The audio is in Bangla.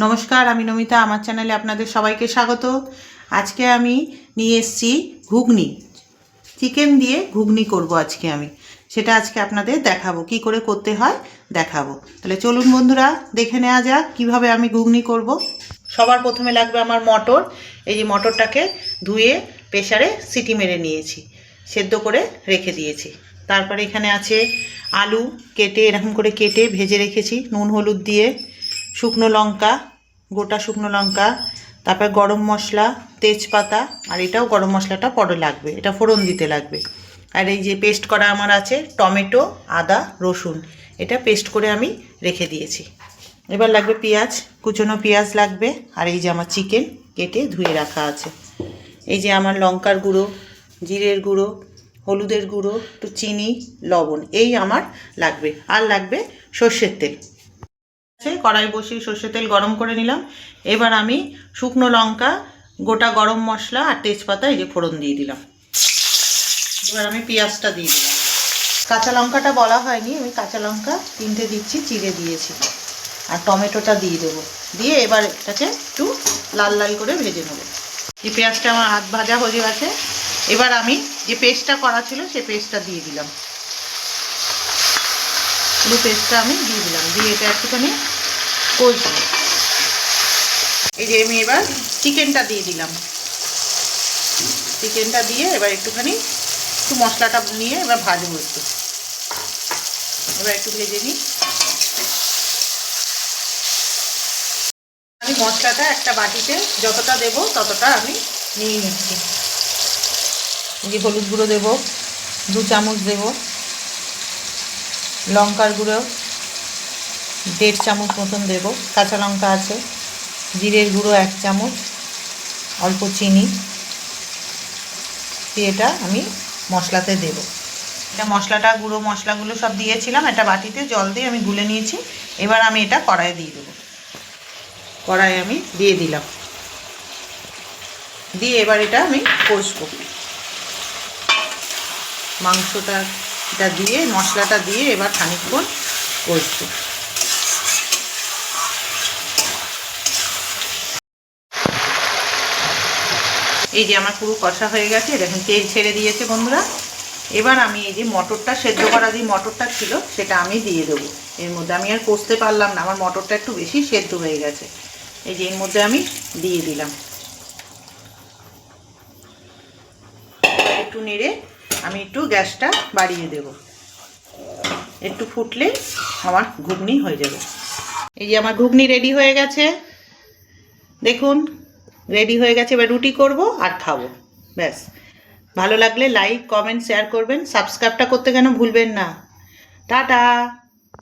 নমস্কার, আমি নমিতা। আমার চ্যানেলে আপনাদের সবাইকে স্বাগত। আজকে আমি নিয়ে এসেছি ঘুগনি, চিকেন দিয়ে ঘুগনি করব আজকে আমি। সেটা আজকে আপনাদের দেখাবো, কি করে করতে হয় দেখাবো। তাহলে চলুন বন্ধুরা, দেখে নেওয়া যাক কীভাবে আমি ঘুগনি করব। সবার প্রথমে লাগবে আমার মটর। এই যে মটরটাকে ধুয়ে প্রেসারে সিটি মেরে নিয়েছি, সেদ্ধ করে রেখে দিয়েছি। তারপরে এখানে আছে আলু, কেটে এরকম করে কেটে ভেজে রেখেছি নুন হলুদ দিয়ে। শুকনো লঙ্কা, গোটা শুকনো লঙ্কা, তারপর গরম মশলা, তেজপাতা, আর এটাও গরম মশলাটা পরে লাগবে, এটা ফোড়ন দিতে লাগবে। আর এই যে পেস্ট করা আমার আছে টমেটো, আদা, রসুন, এটা পেস্ট করে আমি রেখে দিয়েছি। এবার লাগবে পেঁয়াজ, কুচনো পেঁয়াজ লাগবে। আর এই যে আমার চিকেন কেটে ধুয়ে রাখা আছে। এই যে আমার লঙ্কার গুঁড়ো, জিরের গুঁড়ো, হলুদের গুঁড়ো, একটু চিনি, লবণ, এই আমার লাগবে। আর লাগবে সর্ষের তেল। কড়াই বসিয়ে সর্ষের তেল গরম করে নিলাম। এবার আমি শুকনো লঙ্কা, গোটা গরম মশলা আর তেজপাতা এই যে ফোড়ন দিয়ে দিলাম। এবার আমি পেঁয়াজটা দিয়ে দিলাম। কাঁচা লঙ্কাটা বলা হয়নি, আমি কাঁচা লঙ্কা 3টে দিচ্ছি, চিড়ে দিয়েছি। আর টমেটোটা দিয়ে দেবো। দিয়ে এবার এটাকে একটু লাল লাল করে ভেজে নেবো। এই পেঁয়াজটা আমার হাত ভাজা হয়ে গেছে। এবার আমি যে পেস্টটা করা ছিল সেই পেস্টটা দিয়ে দিলাম। পুরো পেস্টটা আমি দিয়ে দিলাম, দিয়ে এটা একটুখানি কষবো। এই যে আমি এবার চিকেনটা দিয়ে দিলাম। চিকেনটা দিয়ে এবার একটু মশলাটা নিয়ে এবার ভাজবো একটু। এবার একটু ভেজে নিই। আমি মশলাটা একটা বাটিতে যতটা দেব ততটা আমি নিয়ে নিচ্ছি। এই যে হলুদ গুঁড়ো দেবো 2 চামচ দেব, লঙ্কার গুঁড়ো 1.5 চামচ মতন দেব, কাঁচা লঙ্কা আছে, জিরের গুঁড়ো 1 চামচ, অল্প চিনি দিয়ে এটা আমি মশলাতে দেব। এটা মশলাটা গুঁড়ো মশলাগুলো সব দিয়েছিলাম, একটা বাটিতে জল দিয়ে আমি গুলে নিয়েছি। এবার আমি এটা কড়াইয়ে দিয়ে দেবো। কড়াইয়ে আমি দিয়ে দিলাম, দিয়ে এবার এটা আমি কষবো। মাংসটা এটা দিয়ে মশলাটা দিয়ে এবার খানিকক্ষণ কষবো। এই যে আমার পুরো কষা হয়ে গেছে, দেখুন তেল ছেড়ে দিয়েছে বন্ধুরা। এবার আমি এই যে মটরটা সেদ্ধ করা যে মটরটা ছিল সেটা আমি দিয়ে দেবো এর মধ্যে। আমি আর কষতে পারলাম না, আমার মটরটা একটু বেশি সেদ্ধ হয়ে গেছে। এই যে এর মধ্যে আমি দিয়ে দিলাম। একটু নেড়ে আমি একটু গ্যাসটা বাড়িয়ে দেব। একটু ফুটলে আমার ঘুগনি হয়ে যাবে। এই যে আমার ঘুগনি রেডি হয়ে গেছে, দেখুন রেডি হয়ে গেছে। এবার রুটি করব আর খাবো, ব্যাস। ভালো লাগলে লাইক, কমেন্ট, শেয়ার করবেন। সাবস্ক্রাইবটা করতে কেন ভুলবেন না। টাটা।